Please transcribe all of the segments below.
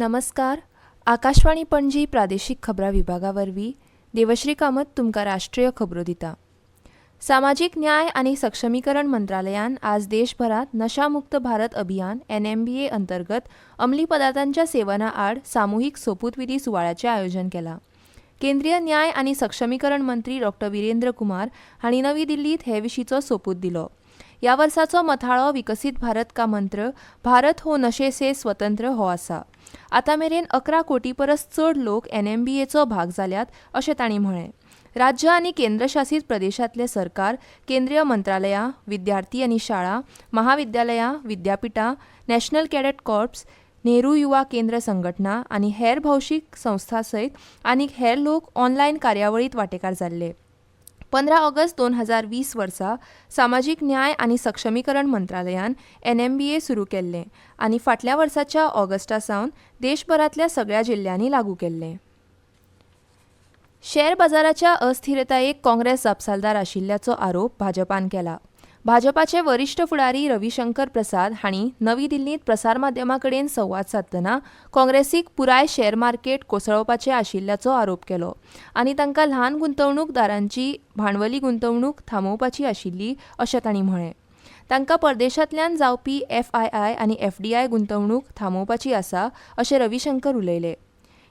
नमस्कार. आकाशवाणी पणजी प्रादेशीक खबरां विभागावरवीं देवश्री कामत तुमकां राष्ट्रीय खबरो दिता. सामाजीक न्याय आनी सक्षमीकरण मंत्रालयान आज देशभरात नशामुक्त भारत अभियान NMBA अंतर्गत अंमली पदार्थांच्या सेवना आड सामुहीक सोपूतविधी सुवाळ्याचें आयोजन केलां. केंद्रीय न्याय आनी सक्षमीकरण मंत्री डॉ. वीरेंद्र कुमार हांणी नवी दिल्लीत हे विशींचो सोपूत दिलो. ह्या वर्साचो मथाळो विकसीत भारत का मंत्र भारत हो नशे से स्वतंत्र हो आसा. आतां मेरेन 11 कोटी परस चड लोक NMBAचो भाग जाल्यात अशें तांणी म्हळें. राज्य आनी केंद्रशासीत प्रदेशांतले सरकार, केंद्रीय मंत्रालयां, विद्यार्थी आनी शाळा, महाविद्यालयां, विद्यापिठां, नॅशनल कॅडेट कॉर्प्स, नेहरू युवा केंद्र संघटना आनी हेर भौशीक संस्था सयत आनीक हेर लोक ऑनलायन कार्यावळींत वांटेकार जाल्ले. 15 ऑगस्ट 2020 वर्सा सामाजीक न्याय आनी सक्षमीकरण मंत्रालयान NMBA सुरू केल्लें आनी फाटल्या वर्साच्या ऑगस्टा सावन देशभरांतल्या सगळ्या जिल्ल्यांनी लागू केल्लें. शेअर बाजाराच्या अस्थिरतायेक काँग्रेस जापसालदार आशिल्ल्याचो आरोप भाजपान केला. भाजपाचे वरिष्ठ फुडारी रविशंकर प्रसाद हांणी नवी दिल्लींत प्रसारमाध्यमां कडेन संवाद सादतना काँग्रेसीक पुराय शेअर मार्केट कोसळोवपाचें आशिल्ल्याचो आरोप केलो आनी तांकां ल्हान गुंतवणूकदारांची भांडवली गुंतवणूक थांबोवपाची आशिल्ली अशें तांणी म्हळें. तांकां परदेशांतल्यान जावपी FII आनी FDI गुंतवणूक थांबोवपाची आसा अशें रविशंकर उलयले.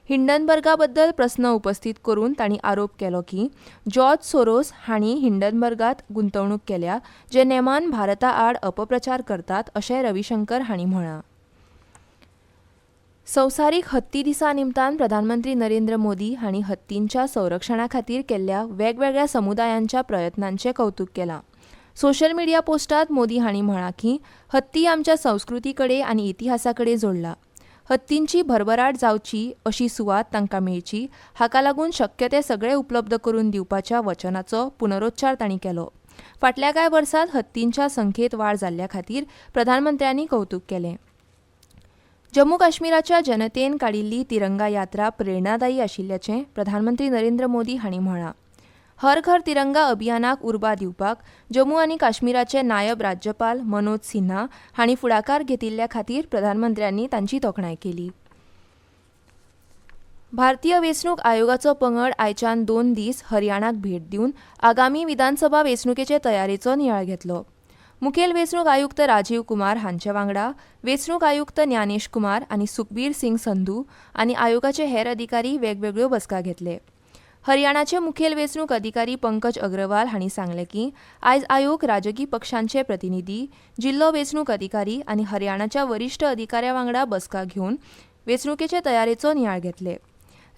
हिंडनबर्गा बद्दल प्रस्न उपस्थित करून तांणी आरोप केलो की जॉर्ज सोरोस हांणी हिंडनबर्गात गुंतवणूक केल्या जे नेमान भारता आड अपप्रचार करतात अशें रविशंकर हांणी म्हळां. संवसारीक हत्ती दिसा निमतान प्रधानमंत्री नरेंद्र मोदी हांणी हत्तींच्या संरक्षणा खातीर केल्ल्या वेगवेगळ्या समुदायांच्या प्रयत्नांचें कौतुक केलां. सोशल मिडिया पोस्टांत मोदी हांणी म्हळां की हत्ती आमच्या संस्कृती कडेन आनी इतिहासा कडेन जोडला. हत्तींची भरभराट जावची अशी सुवात तांकां मेळची हाका लागून शक्य ते सगळे उपलब्ध करून दिवपाच्या वचनाचो पुनरोच्चार तांणी केलो. फाटल्या कांय वर्सांत हत्तींच्या संख्येत वाड जाल्ल्या खातीर प्रधानमंत्र्यांनी कौतुक केलें. जम्मू काश्मीराच्या जनतेन काडिल्ली तिरंगा यात्रा प्रेरणादायी आशिल्ल्याचें प्रधानमंत्री नरेंद्र मोदी हांणी म्हळां. हर घर तिरंगा अभियानाक उर्बा दिवपाक जम्मू आनी काश्मीराचे नायब राज्यपाल मनोज सिन्हा हांणी फुडाकार घेतिल्ल्या खातीर प्रधानमंत्र्यांनी तांची तोखणाय केली. भारतीय वेंचणूक आयोगाचो पंगड आयच्यान 2 दीस हरियाणाक भेट दिवन आगामी विधानसभा वेंचणुकेचे तयारेचो नियाळ घेतलो. मुखेल वेंचणूक आयुक्त राजीव कुमार हांचे वांगडा वेंचणूक आयुक्त ज्ञानेश कुमार आनी सुखबीर सिंग संधू आनी आयोगाचे हेर अधिकारी वेगवेगळ्यो बसका घेतले. हरियाणाचे मुखेल वेंचणूक अधिकारी पंकज अग्रवाल हांणी सांगलें की आयज आयोग राजकी पक्षांचे प्रतिनिधी, जिल्लो वेंचणूक अधिकारी आनी हरियाणाच्या वरिश्ठ अधिकाऱ्यां वांगडा बसका घेवन वेंचणुकेचे तयारेचो नियाळ घेतले.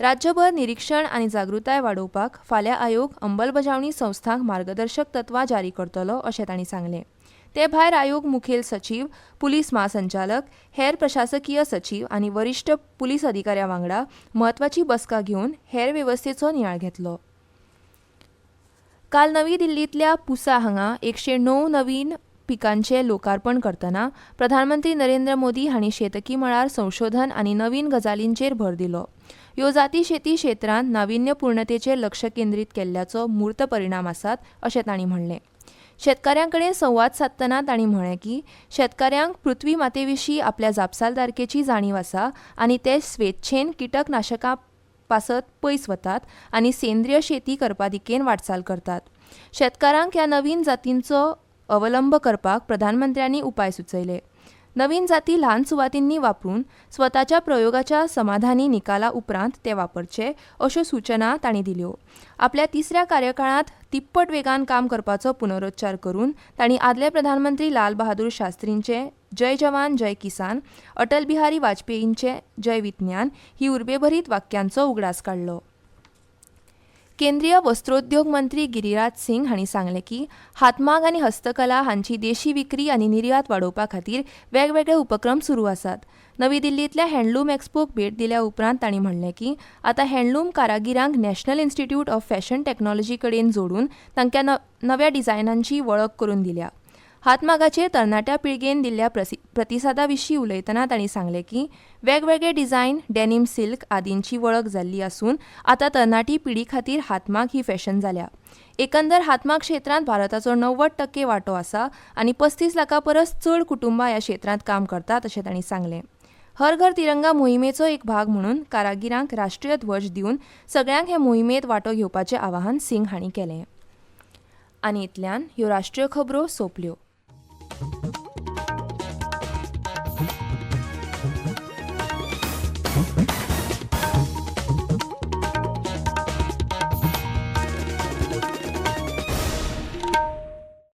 राज्यभर निरीक्षण आनी जागृताय वाडोवपाक फाल्यां आयोग अंमलबजावणी संस्थांक मार्गदर्शक तत्वां जारी करतलो अशें तांणी सांगलें. ते भायर आयोग मुखेल सचीव, पुलीस महासंचालक, हेर प्रशासकीय सचीव आनी वरिश्ठ पुलीस अधिकाऱ्यां वांगडा म्हत्वाची बसका घेवन हेर वेवस्थेचो नियाळ घेतलो. काल नवी दिल्लींतल्या पुसा हांगा 109 नवीन पिकांचें लोकार्पण करतना प्रधानमंत्री नरेंद्र मोदी हांणी शेतकी मळार संशोधन आनी नवीन गजालींचेर भर दिलो. ह्यो जाती शेती क्षेत्रांत नाविन्यपूर्णतेचेर लक्ष केंद्रीत केल्ल्याचो मूर्त परिणाम आसात अशें तांणी म्हणलें. शेतकाऱ्यां कडेन संवाद सादतना तांणी म्हळें की शेतकाऱ्यांक पृथ्वी माते विशीं आपल्या जापसालदारकेची जाणीव आसा आनी ते स्वेच्छेन किटकनाशकां पासत पयस वतात आनी सेंद्रीय शेती करपादिकेन वाटचाल करतात. शेतकारांक ह्या नवीन जातींचो अवलंब करपाक प्रधानमंत्र्यांनी उपाय सुचयले. नवीन जाती ल्हान सुवातींनी वापरून स्वताच्या प्रयोगाच्या समाधानी निकाला उपरांत ते वापरचे अश्यो सूचना तांणी दिल्यो. आपल्या 3ऱ्या कार्यकाळांत तिप्पट वेगान काम करपाचो पुनरोच्चार करून तांणी आदले प्रधानमंत्री लाल बहादूर शास्त्रींचे जय जवान जय किसान, अटल बिहारी वाजपेयींचे जय विज्ञान ही उर्बेभरीत वाक्यांचो उगडास काडलो. केंद्रीय वस्त्रोद्योग मंत्री गिरिराज सिंग हांणी सांगलें की हातमाग आनी हस्तकला हांची देशी विक्री आनी निर्यात वाडोवपा खातीर वेगवेगळे उपक्रम सुरू आसात. नवी दिल्लींतल्या हँडलूम एक्सपोक भेट दिल्या उपरांत तांणी म्हणलें की आतां हँडलूम कारागिरांक national institute of fashion technology कडेन जोडून तांकां नव्या डिझायनांची वळख करून दिल्या. हातमागाचेर तरणाट्या पिळगेन दिल्ल्या प्रतिसादा विशीं उलयतना तांणी सांगलें की वेगवेगळे डिझायन, डेनिम सिल्क आदींची वळख जाल्ली आसून आतां तरणाटी पिढी खातीर हातमाग ही फॅशन जाल्या. एकंदर हातमाग क्षेत्रांत भारताचो 90% वांटो आसा आनी 35 लाखां परस चड कुटुंबां ह्या क्षेत्रांत काम करतात अशें तांणी सांगलें. हर घर तिरंगा मोहिमेचो एक भाग म्हणून कारागिरांक राष्ट्रीय ध्वज दिवन सगळ्यांक हे मोहिमेत वांटो घेवपाचें आवाहन सिंग हांणी केलें. आनी इतल्यान ह्यो राष्ट्रीय खबरो सोंपल्यो.